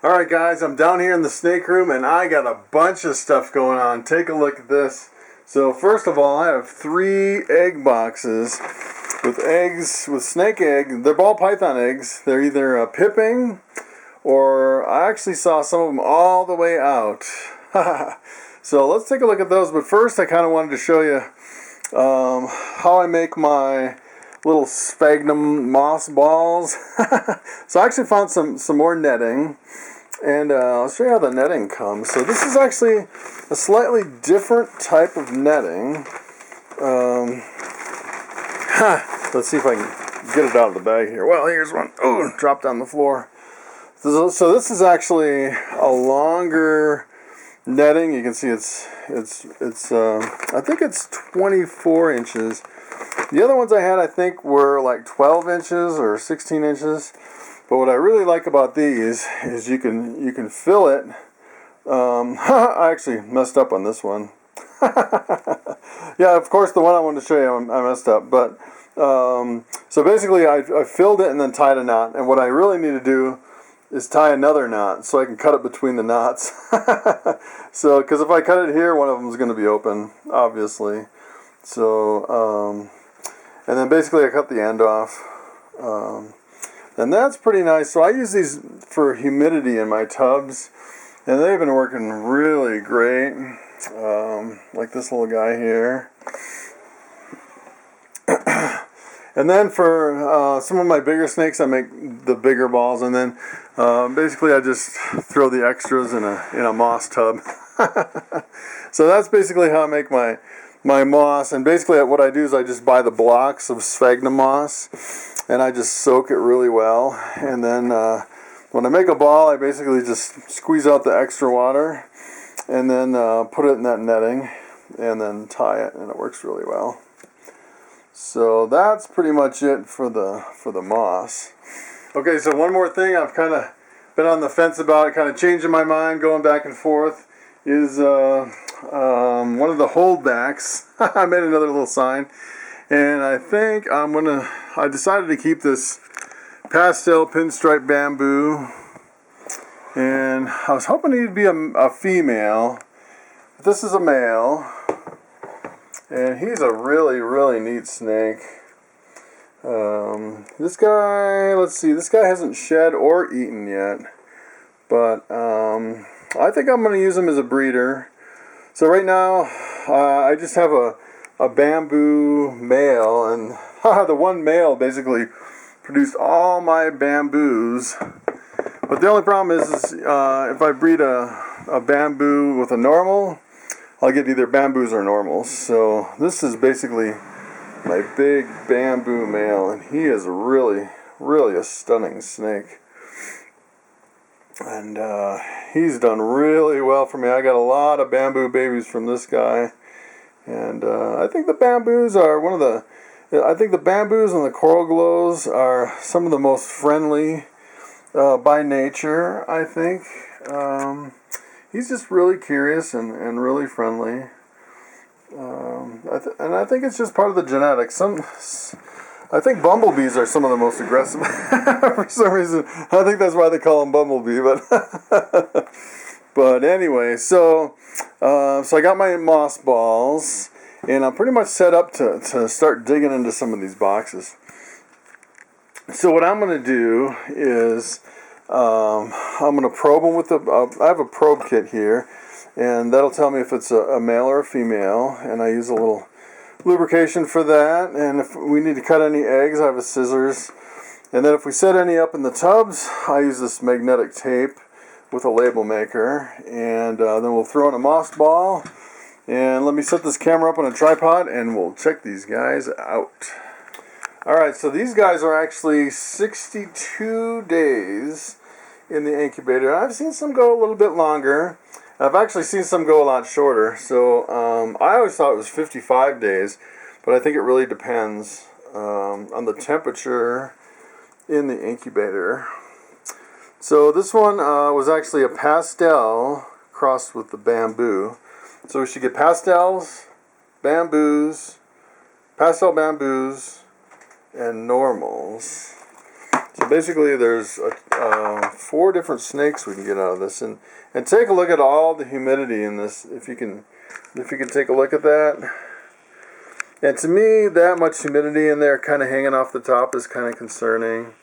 Alright guys, I'm down here in the snake room and I got a bunch of stuff going on. Take a look at this. So first of all, I have 3 egg boxes with eggs, with snake egg. They're ball python eggs. They're either pipping or I actually saw some of them all the way out. So let's take a look at those. But first I kind of wanted to show you how I make my little sphagnum moss balls. So I actually found some more netting, and I'll show you how the netting comes. So this is actually a slightly different type of netting. Let's see if I can get it out of the bag here. Well, here's one. Oh, dropped on the floor. So this is actually a longer netting. You can see it's I think it's 24 inches. The other ones I had, I think, were like 12 inches or 16 inches. But what I really like about these is you can fill it. I actually messed up on this one. Yeah, of course, the one I wanted to show you, I messed up. But so basically, I filled it and then tied a knot. And what I really need to do is tie another knot so I can cut it between the knots. So, because if I cut it here, one of them is going to be open, obviously. So, and then basically I cut the end off. And that's pretty nice. So I use these for humidity in my tubs, and they've been working really great. Like this little guy here. And then for some of my bigger snakes, I make the bigger balls, and then basically I just throw the extras in a moss tub. So that's basically how I make my moss. And basically what I do is I just buy the blocks of sphagnum moss, and I just soak it really well. And then when I make a ball, I basically just squeeze out the extra water, and then put it in that netting, and then tie it, and it works really well. So that's pretty much it for the moss. Okay, so one more thing I've kind of been on the fence about, kind of changing my mind, going back and forth, is one of the holdbacks. I made another little sign, and I think I decided to keep this pastel pinstripe bamboo, and I was hoping he'd be a female, but this is a male. And he's a really, really neat snake. This guy, let's see, this guy hasn't shed or eaten yet. But I think I'm going to use him as a breeder. So right now, I just have a bamboo male. And the one male basically produced all my bamboos. But the only problem is if I breed a bamboo with a normal, I'll get either bamboos or normals. So this is basically my big bamboo male, and he is really, really a stunning snake. And he's done really well for me. I got a lot of bamboo babies from this guy, and I think the bamboos are I think the bamboos and the coral glows are some of the most friendly by nature, I think. He's just really curious and really friendly. And I think it's just part of the genetics. I think bumblebees are some of the most aggressive. For some reason, I think that's why they call them bumblebee. But anyway, so I got my moss balls, and I'm pretty much set up to start digging into some of these boxes. So what I'm going to do is I'm going to probe them with I have a probe kit here, and that'll tell me if it's a male or a female, and I use a little lubrication for that. And if we need to cut any eggs, I have a scissors. And then if we set any up in the tubs, I use this magnetic tape with a label maker, and then we'll throw in a moss ball. And let me set this camera up on a tripod, and we'll check these guys out. Alright, so these guys are actually 62 days in the incubator. I've seen some go a little bit longer. I've actually seen some go a lot shorter. So I always thought it was 55 days, but I think it really depends on the temperature in the incubator. So this one was actually a pastel crossed with the bamboo. So we should get pastels, bamboos, pastel bamboos, and normals. So basically there's 4 different snakes we can get out of this, and take a look at all the humidity in this. If you can take a look at that. And to me, that much humidity in there, kind of hanging off the top, is kind of concerning.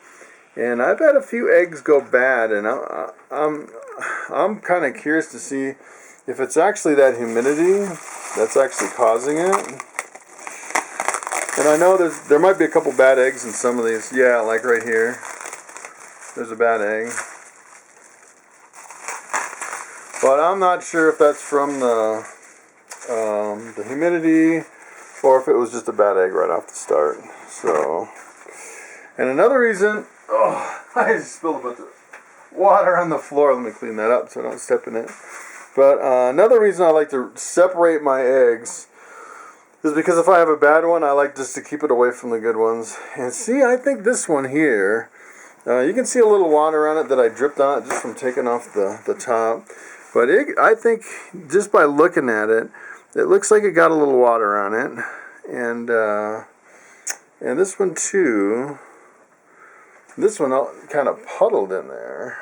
And I've had a few eggs go bad, and I'm kind of curious to see if it's actually that humidity that's actually causing it. And I know there might be a couple bad eggs in some of these. Yeah, like right here. There's a bad egg. But I'm not sure if that's from the humidity or if it was just a bad egg right off the start. So, and another reason, I just spilled a bunch of water on the floor. Let me clean that up so I don't step in it. But another reason I like to separate my eggs is because if I have a bad one, I like just to keep it away from the good ones. And see, I think this one here, you can see a little water on it that I dripped on it just from taking off the top. But I think just by looking at it, it looks like it got a little water on it. And this one too, this one kind of puddled in there.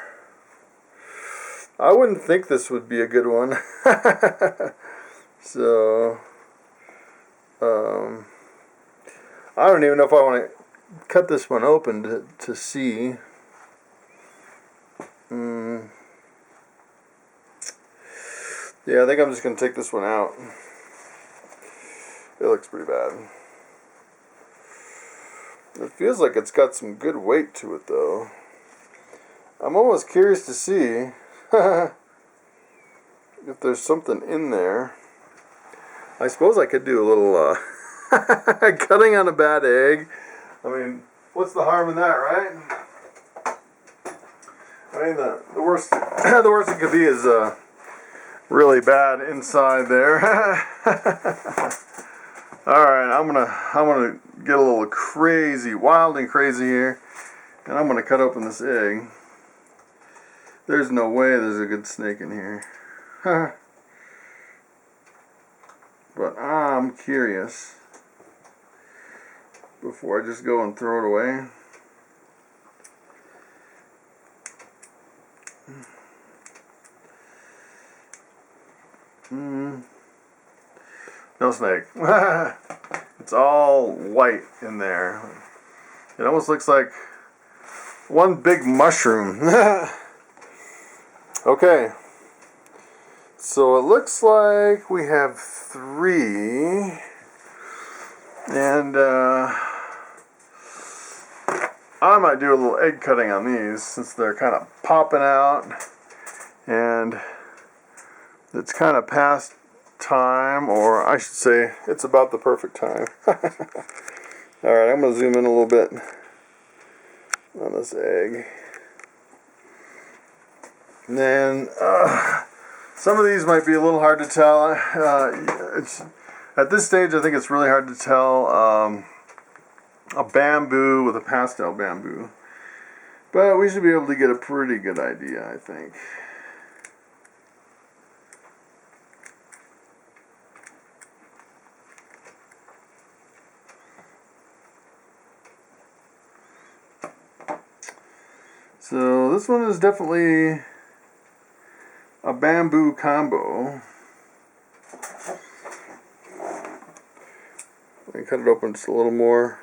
I wouldn't think this would be a good one. So, I don't even know if I want to cut this one open to see. Yeah, I think I'm just going to take this one out. It looks pretty bad. It feels like it's got some good weight to it, though. I'm almost curious to see if there's something in there. I suppose I could do a little cutting on a bad egg. I mean, what's the harm in that, right? I mean, the worst the worst it could be is really bad inside there. All right, I'm gonna get a little crazy, wild and crazy here, and I'm gonna cut open this egg. There's no way there's a good snake in here. But I'm curious before I just go and throw it away. No snake. It's all white in there. It almost looks like one big mushroom. Okay. So it looks like we have 3. And I might do a little egg cutting on these since they're kind of popping out. And it's kind of past time, or I should say it's about the perfect time. Alright, I'm going to zoom in a little bit on this egg. And then some of these might be a little hard to tell. At this stage I think it's really hard to tell a bamboo with a pastel bamboo. But we should be able to get a pretty good idea, I think. So this one is definitely a bamboo combo. Let me cut it open just a little more.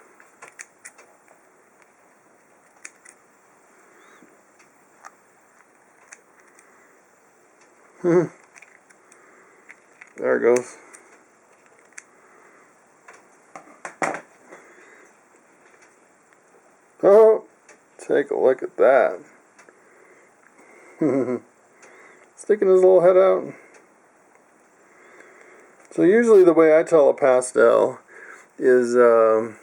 There it goes. Oh, take a look at that. Sticking his little head out. So usually the way I tell a pastel is a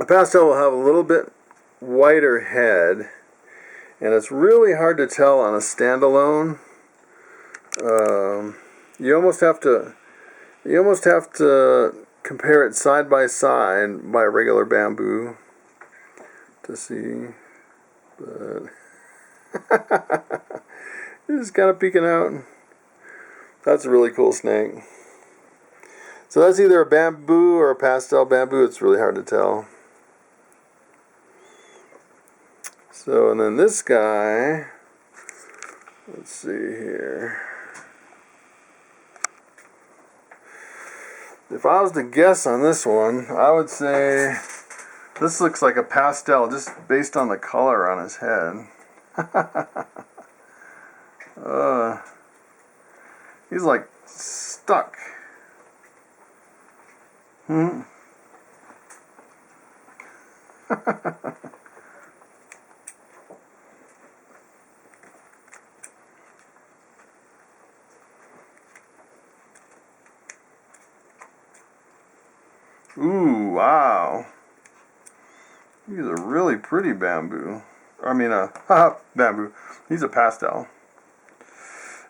pastel will have a little bit whiter head, and it's really hard to tell on a standalone. You almost have to compare it side by side by regular bamboo to see, but it's kind of peeking out. That's a really cool snake. So that's either a bamboo or a pastel bamboo. It's really hard to tell. So, and then this guy, let's see here. If I was to guess on this one, I would say this looks like a pastel just based on the color on his head. He's like stuck. Ooh, wow. He's a really pretty bamboo. I mean, bamboo. He's a pastel.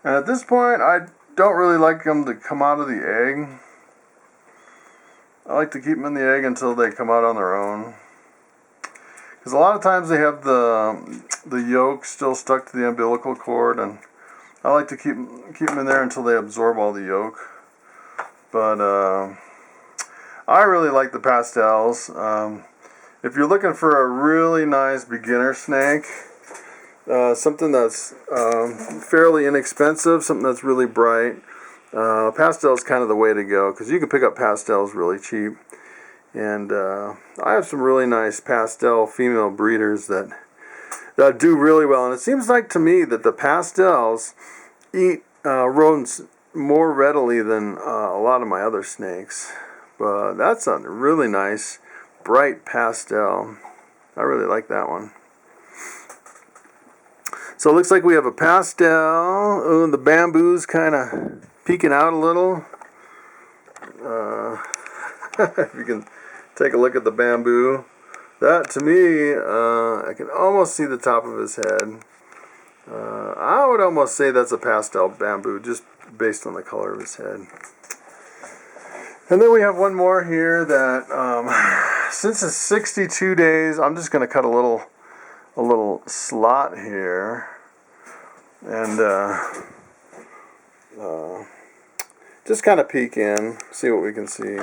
And at this point, I don't really like them to come out of the egg. I like to keep them in the egg until they come out on their own. Because a lot of times they have the yolk still stuck to the umbilical cord, and I like to keep them in there until they absorb all the yolk. But I really like the pastels. If you're looking for a really nice beginner snake, something that's fairly inexpensive, something that's really bright, pastel is kind of the way to go, because you can pick up pastels really cheap. And I have some really nice pastel female breeders that do really well. And it seems like to me that the pastels eat rodents more readily than a lot of my other snakes. But that's a really nice bright pastel. I really like that one. So it looks like we have a pastel. Oh, the bamboo's kind of peeking out a little. If you can take a look at the bamboo. That, to me, I can almost see the top of his head. I would almost say that's a pastel bamboo, just based on the color of his head. And then we have one more here that, since it's 62 days, I'm just going to cut a little slot here, and just kind of peek in, see what we can see.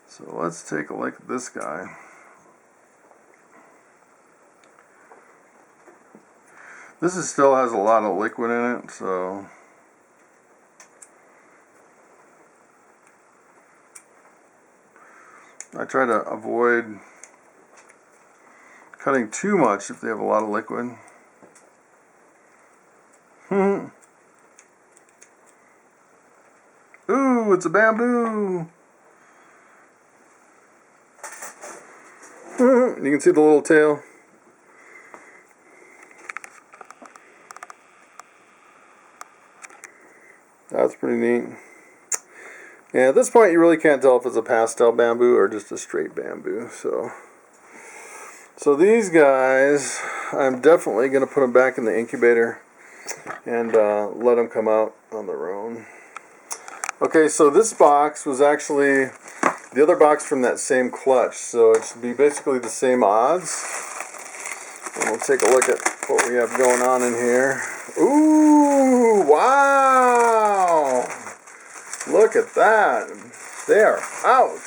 So let's take a look at this guy. This still has a lot of liquid in it, so I try to avoid cutting too much if they have a lot of liquid. Ooh, it's a bamboo! You can see the little tail. That's pretty neat. Yeah, at this point you really can't tell if it's a pastel bamboo or just a straight bamboo. So these guys, I'm definitely going to put them back in the incubator and let them come out on their own. Okay, so this box was actually the other box from that same clutch, so it should be basically the same odds. And we'll take a look at what we have going on in here. Ooh, wow! Look at that. They are out.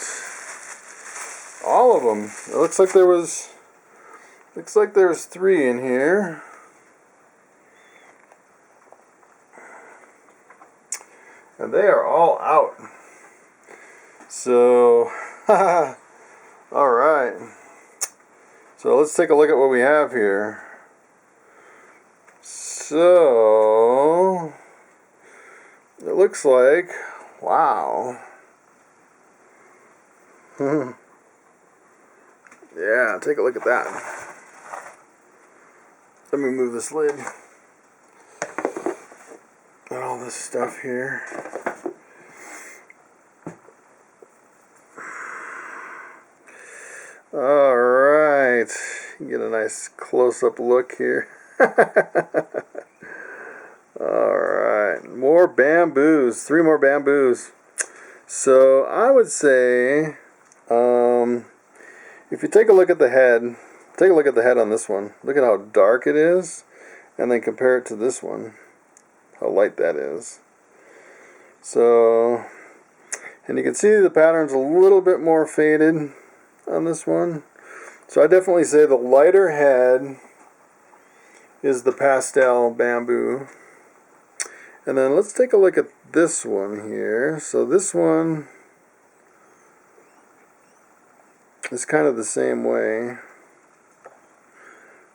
All of them. It looks like there was 3 in here. And they are all out. So, alright. So let's take a look at what we have here. So, it looks like, wow. Yeah, take a look at that. Let me move this lid. And all this stuff here. Alright. You get a nice close-up look here. Alright. More bamboos. 3 more bamboos. So I would say, if you take a look at the head, take a look at the head on this one. Look at how dark it is, and then compare it to this one, how light that is. So, and you can see the pattern's a little bit more faded on this one. So I definitely say the lighter head is the pastel bamboo. And then let's take a look at this one here. So this one is kind of the same way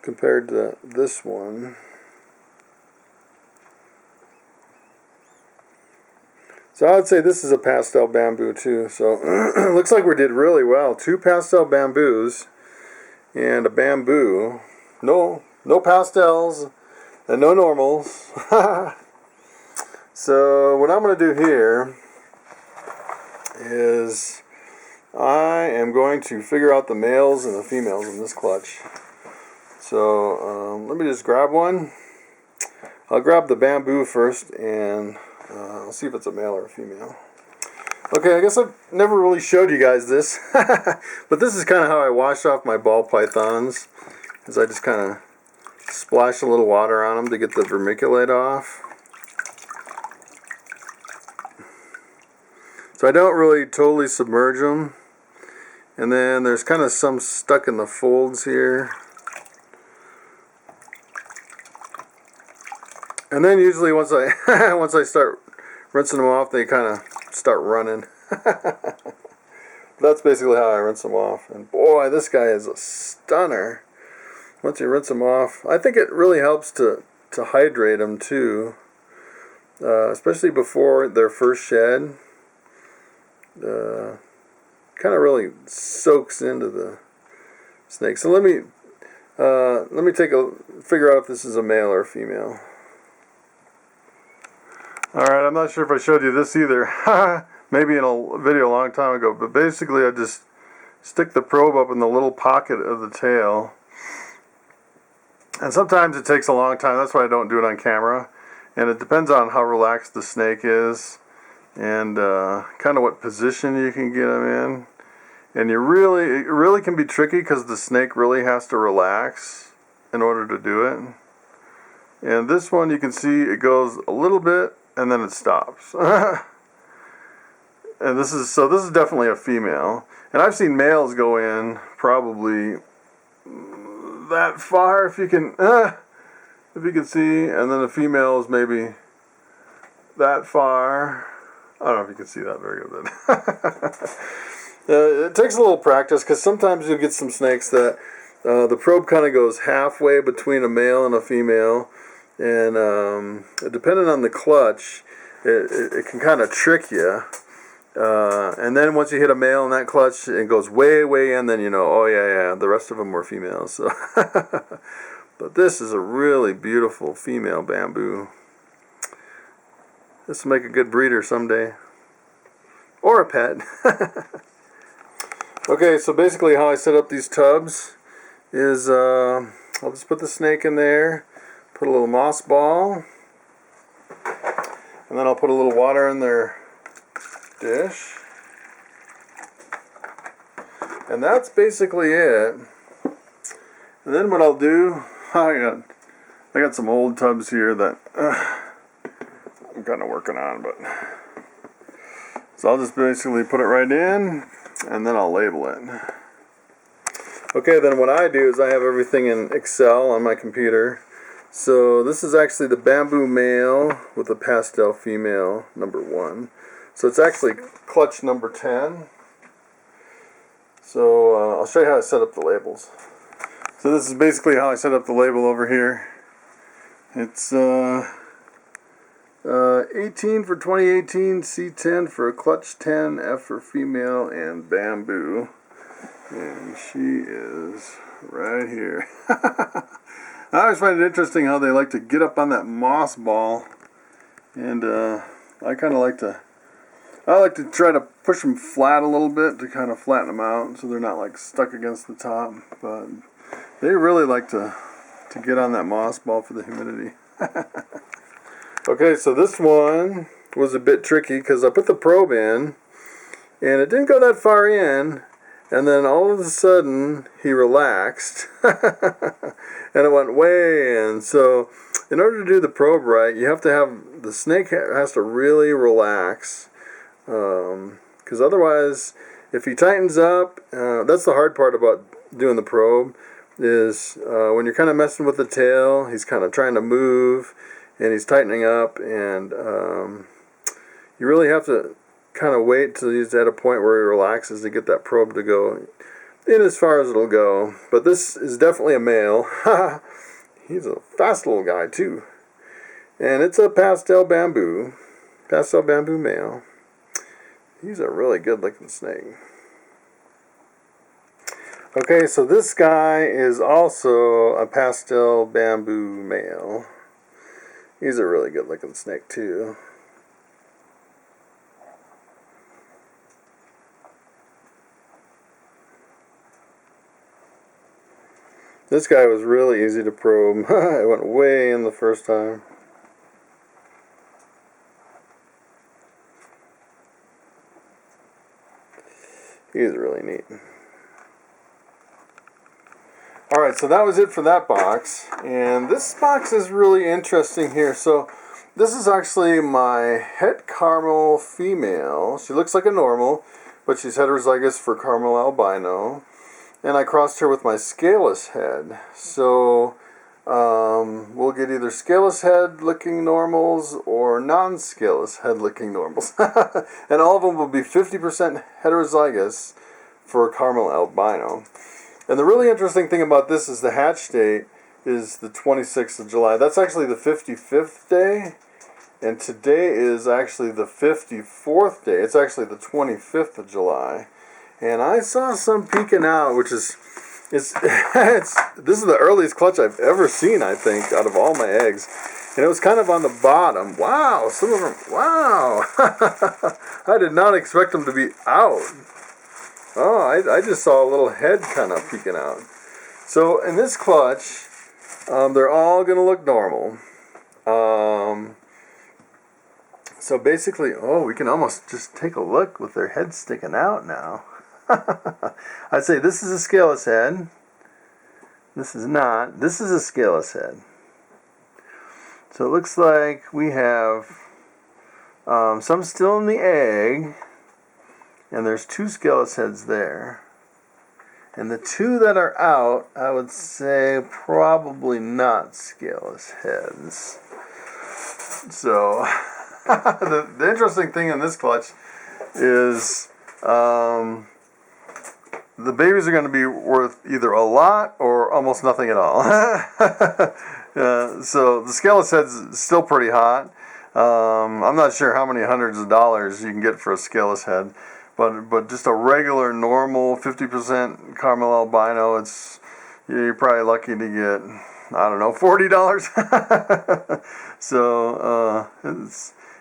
compared to this one. So I would say this is a pastel bamboo too. So it looks like we did really well. 2 pastel bamboos and a bamboo. No pastels and no normals. So what I'm going to do here is I am going to figure out the males and the females in this clutch. So let me just grab one. I'll grab the bamboo first, and I'll see if it's a male or a female. Okay, I guess I've never really showed you guys this, but this is kind of how I wash off my ball pythons, is I just kind of splash a little water on them to get the vermiculite off. So I don't really totally submerge them, and then there's kind of some stuck in the folds here. And then usually once I start rinsing them off, they kind of start running. That's basically how I rinse them off. And boy, this guy is a stunner. Once you rinse them off, I think it really helps to hydrate them too, especially before their first shed. Kind of really soaks into the snake. So let me figure out if this is a male or a female. Alright, I'm not sure if I showed you this either. Maybe in a video a long time ago. But basically I just stick the probe up in the little pocket of the tail. And sometimes it takes a long time. That's why I don't do it on camera. And it depends on how relaxed the snake is. And kind of what position you can get them in. And it really can be tricky because the snake really has to relax in order to do it. And this one you can see it goes a little bit and then it stops. And this is definitely a female. And I've seen males go in probably that far, if you can see, and then the female is maybe that far. I don't know if you can see that very good, but it takes a little practice, because sometimes you'll get some snakes that the probe kind of goes halfway between a male and a female. And depending on the clutch, it can kind of trick you. And then once you hit a male in that clutch, it goes way in, then you know, oh yeah, the rest of them were females. So but this is a really beautiful female bamboo. This will make a good breeder someday. Or a pet. Okay, so basically how I set up these tubs is I'll just put the snake in there. Put a little moss ball, and then I'll put a little water in their dish, and that's basically it. And then what I'll do, I got some old tubs here that I'm kind of working on, but so I'll just basically put it right in, and then I'll label it. Okay, then what I do is I have everything in Excel on my computer. So this is actually the bamboo male with the pastel female number 1. So it's actually clutch number 10. So I'll show you how I set up the labels. So this is basically how I set up the label over here. It's 18 for 2018, C10 for clutch 10, F for female, and bamboo. And she is right here. I always find it interesting how they like to get up on that moss ball, and I like to try to push them flat a little bit to kind of flatten them out so they're not like stuck against the top, but they really like to get on that moss ball for the humidity. Okay, so this one was a bit tricky because I put the probe in and it didn't go that far in. And then all of a sudden, he relaxed, and it went way in. So in order to do the probe right, you have to have, the snake has to really relax, because otherwise, if he tightens up, that's the hard part about doing the probe, is when you're kind of messing with the tail, he's kind of trying to move, and he's tightening up, and you really have to kind of wait till he's at a point where he relaxes to get that probe to go in as far as it'll go. But this is definitely a male. He's a fast little guy too. And it's a pastel bamboo male. He's a really good looking snake. Okay, so this guy is also a pastel bamboo male. He's a really good looking snake too. This guy was really easy to probe. I went way in the first time. He's really neat. Alright, so that was it for that box. And this box is really interesting here. So this is actually my het caramel female. She looks like a normal, but she's heterozygous for caramel albino. And I crossed her with my scaleless head. So we'll get either scaleless head looking normals or non-scaleless head looking normals. And all of them will be 50% heterozygous for caramel albino. And the really interesting thing about this is the hatch date is the 26th of July. That's actually the 55th day. And today is actually the 54th day. It's actually the 25th of July. And I saw some peeking out, which is, this is the earliest clutch I've ever seen, I think, out of all my eggs. And it was kind of on the bottom. Wow, some of them, wow. I did not expect them to be out. Oh, I just saw a little head kind of peeking out. So in this clutch, they're all going to look normal. So basically, oh, we can almost just take a look with their heads sticking out now. I'd say this is a scaleless head. This is not. This is a scaleless head. So it looks like we have some still in the egg, and there's two scaleless heads there. And the two that are out, I would say probably not scaleless heads. So the interesting thing in this clutch is the babies are going to be worth either a lot or almost nothing at all. So the scaleless head's still pretty hot. I'm not sure how many hundreds of dollars you can get for a scaleless head, but just a regular normal 50% caramel albino, you're probably lucky to get, I don't know, $40. So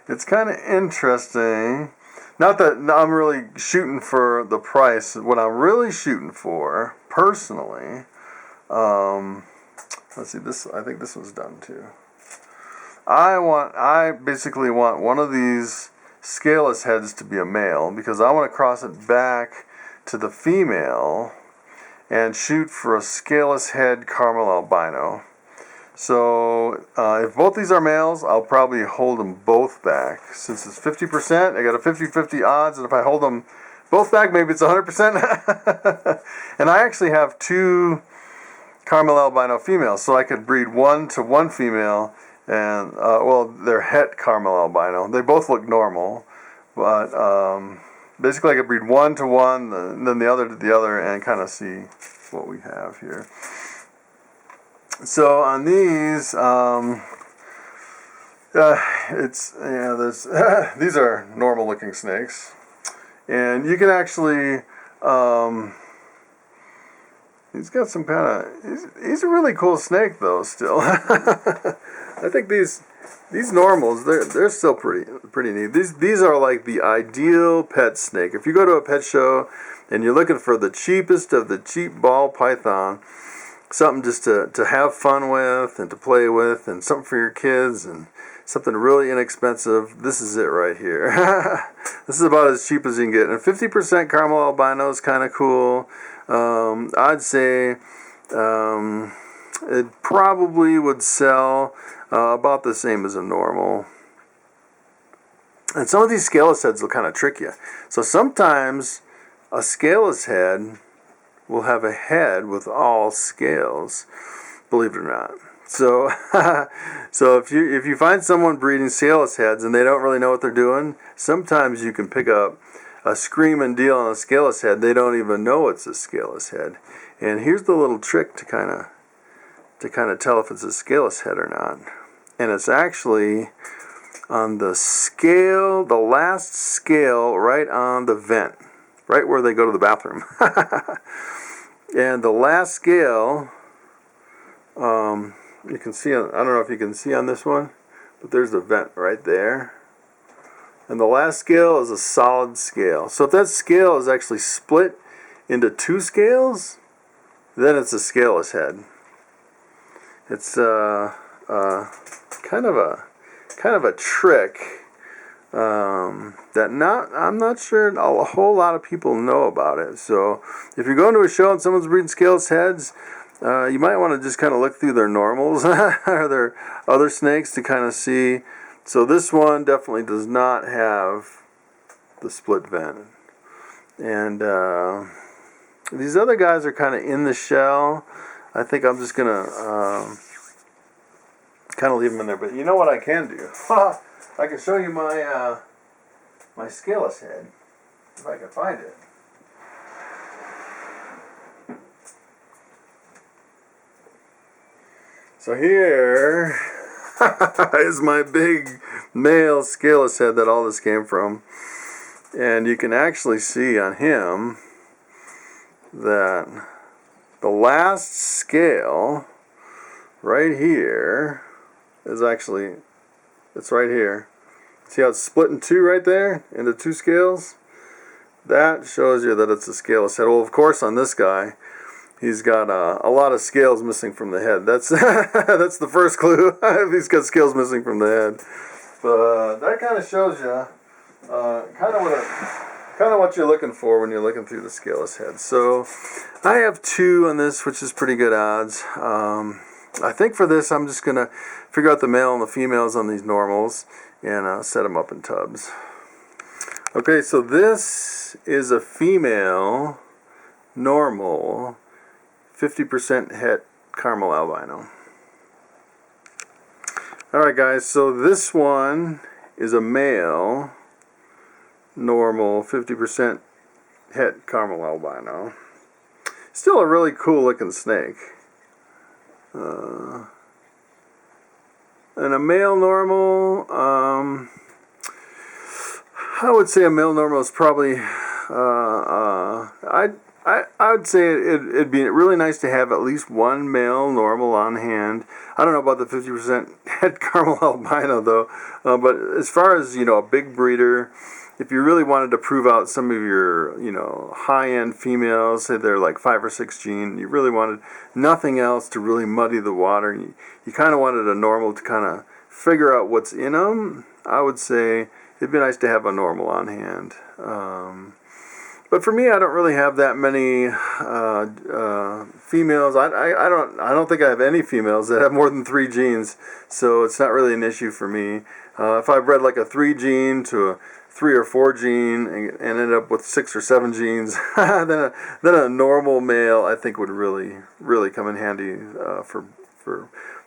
it's kind of interesting. Not that I'm really shooting for the price. What I'm really shooting for, personally, let's see, this, I think this was done too. I basically want one of these scaleless heads to be a male, because I want to cross it back to the female and shoot for a scaleless head caramel albino. So if both these are males, I'll probably hold them both back. Since it's 50%, I got a 50-50 odds, and if I hold them both back, maybe it's 100%. And I actually have two caramel albino females, so I could breed one to one female, and well, they're het caramel albino. They both look normal, but basically I could breed one to one, and then the other to the other, and kind of see what we have here. So on these, there's these are normal looking snakes, and you can actually, he's got some kind of, he's a really cool snake though still. I think these normals, they're still pretty neat. These are like the ideal pet snake. If you go to a pet show and you're looking for the cheapest of the cheap ball python, something just to have fun with and to play with, and something for your kids, and something really inexpensive, this is it right here. This is about as cheap as you can get. And 50% caramel albino is kind of cool. I'd say it probably would sell about the same as a normal. And some of these scaleless heads will kind of trick you. So sometimes a scaleless head will have a head with all scales, believe it or not. So, so if you find someone breeding scaleless heads and they don't really know what they're doing, sometimes you can pick up a screaming deal on a scaleless head. They don't even know it's a scaleless head. And here's the little trick to kind of tell if it's a scaleless head or not. And it's actually on the scale, the last scale, right on the vent, right where they go to the bathroom. And the last scale, you can see, I don't know if you can see on this one, but there's the vent right there. And the last scale is a solid scale. So if that scale is actually split into two scales, then it's a scaleless head. It's kind of a trick that I'm not sure a whole lot of people know about it. So if you're going to a show and someone's breeding scaleless heads, you might want to just kind of look through their normals or their other snakes to kind of see. So this one definitely does not have the split vent. And these other guys are kind of in the shell. I think I'm just going to kind of leave them in there. But you know what I can do? I can show you my my scaleless head, if I can find it. So here is my big male scaleless head that all this came from. And you can actually see on him that the last scale right here is actually, it's right here. See how it's split in two right there, into two scales? That shows you that it's a scaleless head. Well, of course, on this guy, he's got a lot of scales missing from the head. That's that's the first clue. He's got scales missing from the head. But that kind of shows you kind of what you're looking for when you're looking through the scaleless head. So I have 2 on this, which is pretty good odds. I think for this, I'm just gonna figure out the male and the females on these normals and set them up in tubs. Okay, so this is a female normal 50% het caramel albino. Alright guys, so this one is a male normal 50% het caramel albino. Still a really cool looking snake. And a male normal, I would say a male normal is probably, I would say it'd be really nice to have at least one male normal on hand. I don't know about the 50% het caramel albino though, but as far as, a big breeder, if you really wanted to prove out some of your, high-end females, say they're like 5 or 6 gene, you really wanted nothing else to really muddy the water. You kind of wanted a normal to kind of figure out what's in them. I would say it'd be nice to have a normal on hand. But for me, I don't really have that many females. I don't think I have any females that have more than 3 genes, so it's not really an issue for me. If I bred like a 3 gene to a 3 or 4 gene and ended up with 6 or 7 genes, then a normal male I think would really come in handy for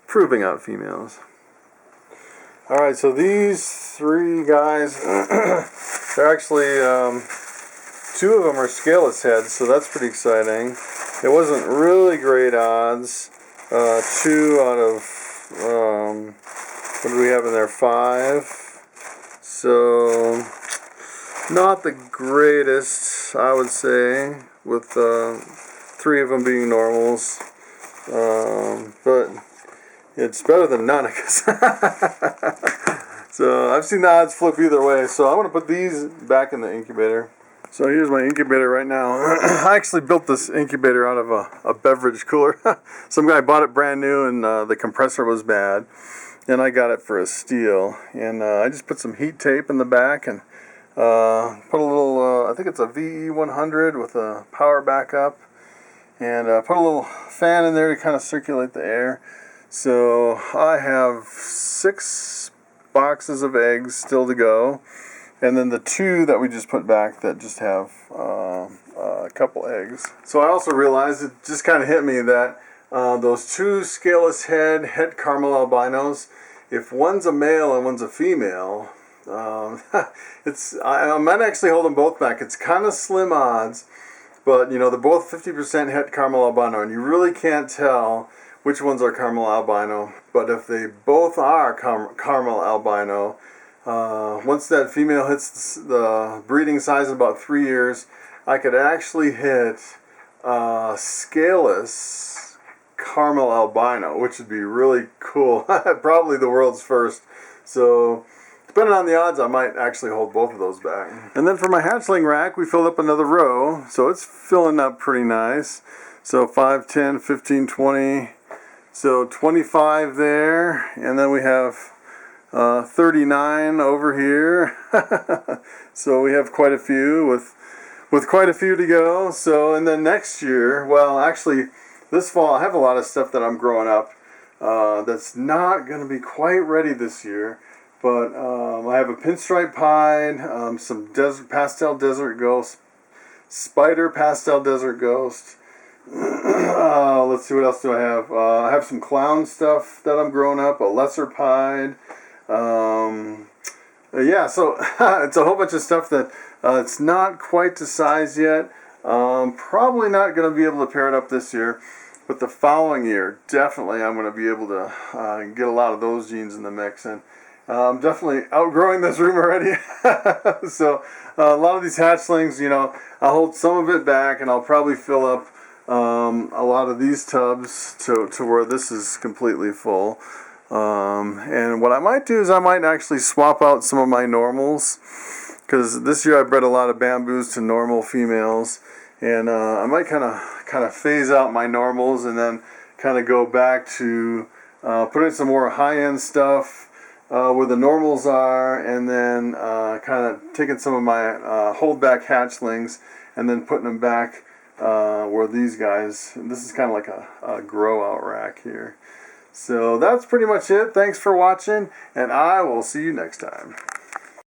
proving out females. All right, so these 3 guys, they're actually 2 of them are scaleless heads, so that's pretty exciting. It wasn't really great odds. 2 out of what do we have in there? 5. So not the greatest, I would say, with 3 of them being normals. But it's better than none, I guess. So I've seen the odds flip either way. So I'm going to put these back in the incubator. So here's my incubator right now. I actually built this incubator out of a beverage cooler. Some guy bought it brand new and the compressor was bad. And I got it for a steal. And I just put some heat tape in the back and put a little, I think it's a VE100 with a power backup. And put a little fan in there to kind of circulate the air. So I have 6 boxes of eggs still to go, and then the 2 that we just put back that just have a couple eggs. So I also realized, it just kind of hit me that those 2 scaleless het caramel albinos, if one's a male and one's a female, I might actually hold them both back. It's kind of slim odds, but you know, they're both 50% het caramel albino, and you really can't tell which ones are caramel albino. But if they both are caramel albino, once that female hits the breeding size in about 3 years, I could actually hit scaleless caramel albino, which would be really cool. Probably the world's first. So depending on the odds, I might actually hold both of those back. And then for my hatchling rack, we filled up another row, so it's filling up pretty nice. So 5, 10, 15, 20, so 25 there, and then we have 39 over here. So we have quite a few with quite a few to go. So, and then next year, well, actually this fall I have a lot of stuff that I'm growing up that's not going to be quite ready this year. But I have a pinstripe pine, some pastel desert ghost, spider pastel desert ghost. Let's see, what else do I have? I have some clown stuff that I'm growing up, a lesser pied. Yeah, so it's a whole bunch of stuff that it's not quite to size yet. Probably not going to be able to pair it up this year, but the following year, definitely I'm going to be able to get a lot of those genes in the mix. And I'm definitely outgrowing this room already. So a lot of these hatchlings, you know, I'll hold some of it back, and I'll probably fill up a lot of these tubs to where this is completely full. And what I might do is I might actually swap out some of my normals, because this year I bred a lot of bamboos to normal females, and I might kind of phase out my normals and then kind of go back to putting some more high-end stuff where the normals are, and then kind of taking some of my holdback hatchlings and then putting them back where these guys, this is kind of like a grow out rack here. So that's pretty much it. Thanks for watching, and I will see you next time.